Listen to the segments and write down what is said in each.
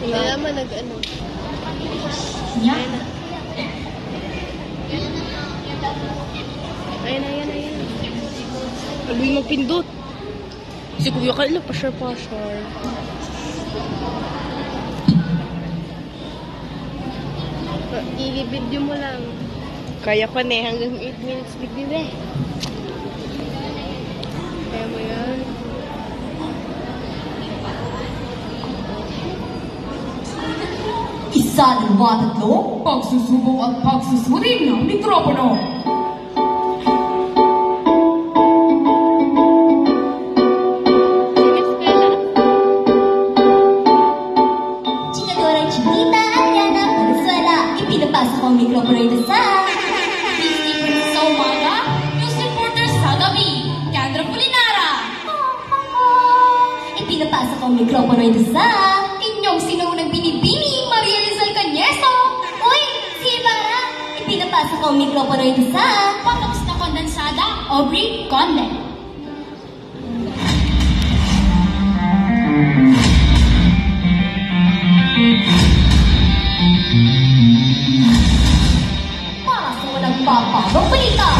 Kaya naman nag-ano. Yan. Ayan. Alam yung magpindot. Si Kuya Kyle, pasyar. I-video mo lang. Kaya ko na hanggang 8 minutes video eh. Kaya mo yan. Isa, dalawa, tatlo, pagsusubok at pagsusuri ng mikropono. Chikadora, Chinita, Ariana, Venezuela, ipinapasok ang mikropono ito sa Disney sa umaga, news reporter sa gabi, Kendra Pulinara. Ipinapasok ang mikropono ito sa inyong sinuunang binibini, Maria Rizal Cañeso. Uy, si Ibarra. Ipinapasok ang mikropono ito sa Patox na kondensada, Aubrey Conde. Para sa walang papabang balita,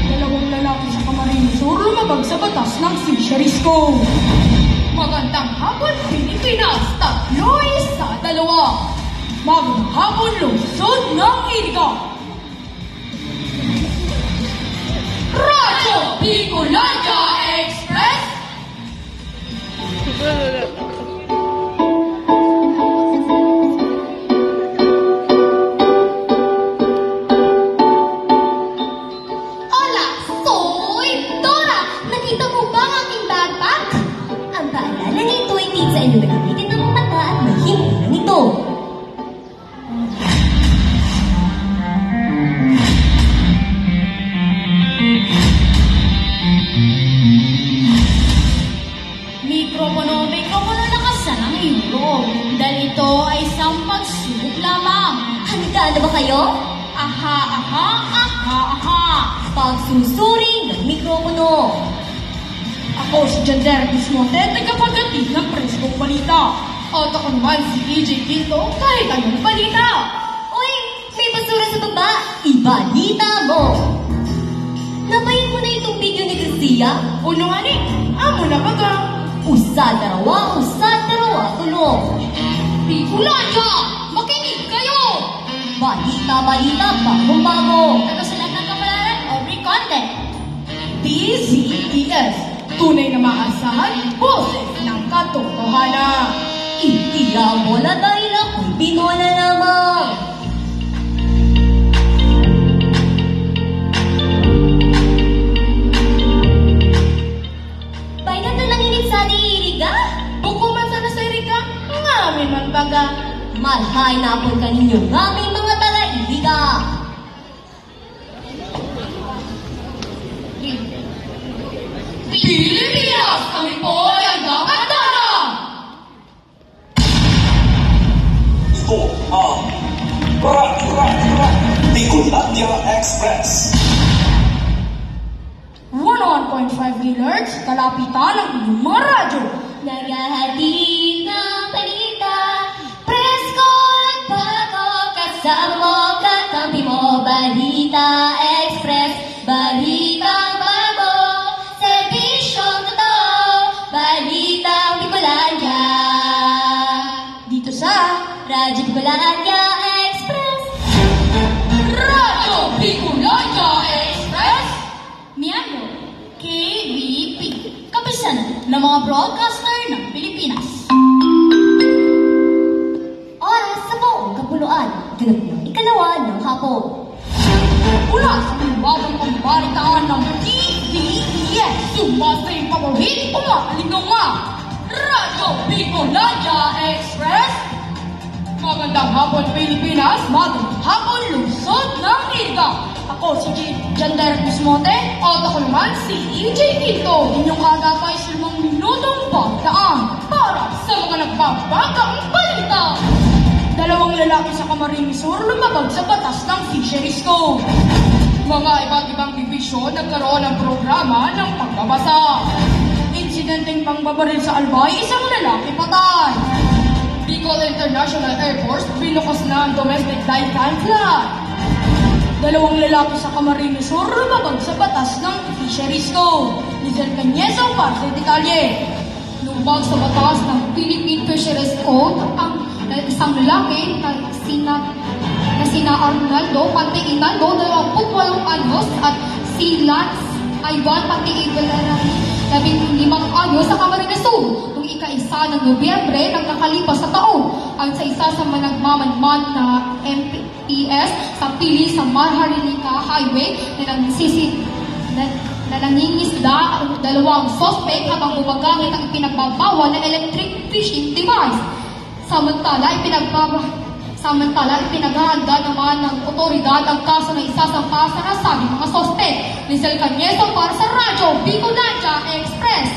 dalawang lalaki sa Camarines-Sur lumabag sa batas ng Fisheries Code. Magandang hapon, Pilipinas! 3-2. Magandang hapon, lungsod ng Iriga! Radyo Bicolania Express! Hola, soy Dora! Nakita mo ba ang aking backpack? Ang paalala nito ay hindi sa inyo nagamitin ng mata at mahimpi na nito. Mikropono lakasan ang iyong. Dahil ito ay isang pagsubok lamang. Handa na ba kayo? Aha. Pagsusuri ng mikropono. Ako si Jander Bismonte, tagapaghatid ng preskong balita. At ako naman si EJ Quinto, kahit anong balita. Uy, may basura sa baba. Ibalita mo. Nabayin mo na itong video ni Garcia? Uno nga ni, amo na baga. Usad darawa, tulong. Bicolania, makinig kayo. Balita, bagong-bago. Ito sa lahat ng kapalaran, Aubrey Conde. DZES. Tunay na maasahan, boses ng katotohanan. Itiya mo na dahil ako'y binola lamang. Bay na talanginin sa Iriga? Bukuman sana sa Iriga? Ngamin man baga. Malhay na po kaninyo ngamin mga taga-Iriga. Pilipinas, kami po ay ang nakatala! Ito ang Bicolania Express. 101.5 GHz, kalapitan ng inyong mga radyo. Naghahatid ng balita, presko at bago, kasama mo, kakampi mo, Balita Express, balitang bago, serbisyong totoo, Balitang Bicolania. Dito sa Radyo Bicolania Express. Radyo Bicolania Express, miyembro KBP, kapisanan ng mga broadcaster ng Pilipinas. Oras sa buong kapuluan, ganap ng ikalawa ng hapon. Mula sa pinababang pambalitaan ng DZES, sumasay paborito umaalingaw nga, Radyo Bicolania Express. Magandang hapon, Pilipinas. Magandang hapon, lungsod ng Iriga. Ako si Jander Bismonte at ako naman si EJ Quinto. Inyong kagapay sa 5 minutong pagdaan para sa mga nagbabagang balita. Dalawang lalaki sa Camarines-Sur lumabag sa batas ng Fisheries Code. Mga iba't ibang dibisyon nagkaroon ng programa ng pagbabasa. Insidenteng pangbabaril sa Albay, isang lalaki patay. Bicol International Airport, binukas na ang domestic dive flight. Dalawang lalaki sa Camarines Sur lumabag sa batas ng Fisheries Code. Lizelle Cañezo para sa detalye. Lumabag sa batas ng Philippine Fisheries Code ang isang lalaki na sina Arnaldo Pantiinaldo, 28 anyos, at si Lance Ivan Pantiinaldo, 15 anyos sa Camarines Sur noong ika-1 ng Nobyembre ng nakalipas sa taon. Ang isa sa nagmamanman na MPES sa pili sa Maharlika Highway na nangingisda ang dalawang suspect habang gumagamit ang pinagbabawal na electric fishing device. Samantala, ipinaghahanda naman ng otoridad ang kaso na isasampa sa nasabing mga suspect. Lizelle Cañezo para sa Radyo Bicolandia Express.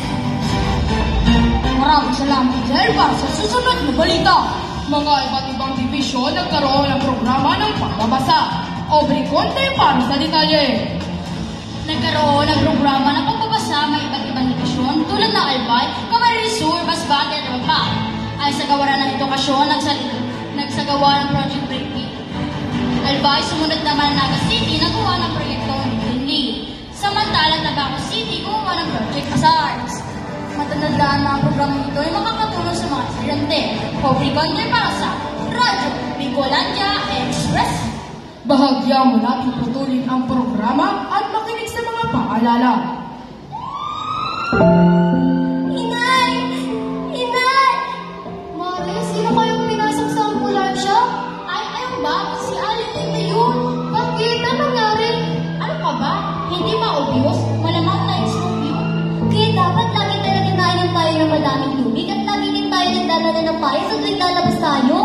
Maraming salamat, Lizelle, para sa susunod na balita. Mga iba't ibang divisyon nagkaroon ng programa ng pagbabasa. Aubrey Conte para sa detalye. Nagkaroon ng programa ng pagbabasa ng iba't ibang divisyon tulad ng Albay, Camarines Sur, Masbate at Iba. Ay sa gawaran ng edukasyon, nagsagawa ng Project Breakbeat. Albay, sumunod naman ang Naga City na gawa ng proyekto Hindi. Samantalang Tabaco City gumawa ng Project Hazards. Matatandaan na ang programang ito ay makakatulong sa mga estudyante. Aubrey Conte para sa Radyo Bicolandia Express. Bahagya mo natin putulin ang programa at makinig sa mga paalala. Inay! Inay! Mare, sino kayong pinasok sa ambulansya? Ay, ayun ba? Si Aling na yun. Bakit? Ano nangyari? Ano ka ba? Hindi ba obvious? Malamang na-stroke yun. Kaya dapat lagi talaga nainom tayo ng madaming tubig at lagi din tayo nagdadala ng payo sa tuwing lalabas tayo.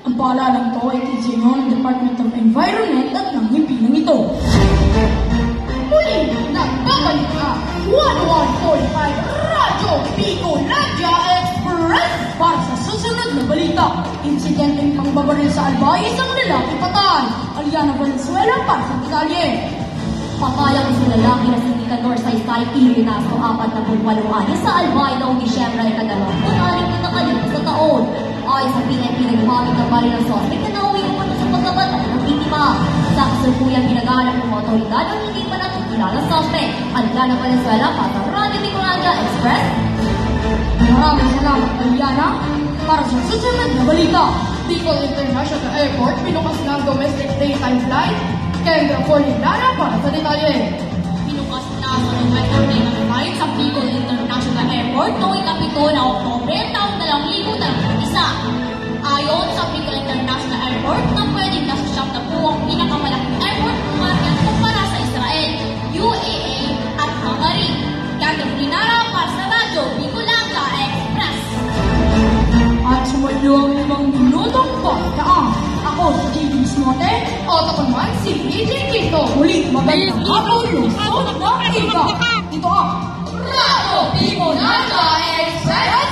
Ang paalalang to ay kinsinyo ng Department of Environment at ng himpilang ito. Muli, nagbabalik ka 1145 Radyo Bicolandia Express para sa susunod na balita. Insidenteng pangbabaril sa Albay, isang lalaki patay. Aliana Valenzuela para sa detalye. Pakalang isang lalaki na si Nicador Saysay Ilinaso, 48 anyos sa Albay noong Disyembre ay 26 na nakalipas na taon. Ayon sa PNP, naghamit ng baril ng suspect na nauwi naman sa pagkabatay ng biktima. Sa kasalukuyan pinag-aalap ng mga otoridad ang hindi pa nakikilala suspect. Aliana Valenzuela para sa Radyo Bicolandia Express. Maraming salamat, Aliana, para sa susunod na balita. Bicol International Airport binukas ng domestic daytime flight. Kendra Fornilana para sa detalye. Pinukas na sa November 9 flight sa Bicol International Airport noong ika-7 na Oktubre taong 2021. Ayon sa Bicol International Airport, na pwedeng nasa siyam na po ang pinakamalaking airport market kumpara sa Israel, UAE at Hungary. Kendra Fornilana para sa Radyo Bicolandia Express. At sumunod ang 5 minutong pagkaan. Ako si JD Bismote, at ako naman si DJ Tito. Muli, magandang hapon yung sunod na iba. Ito ang Radyo Bicolandia Express.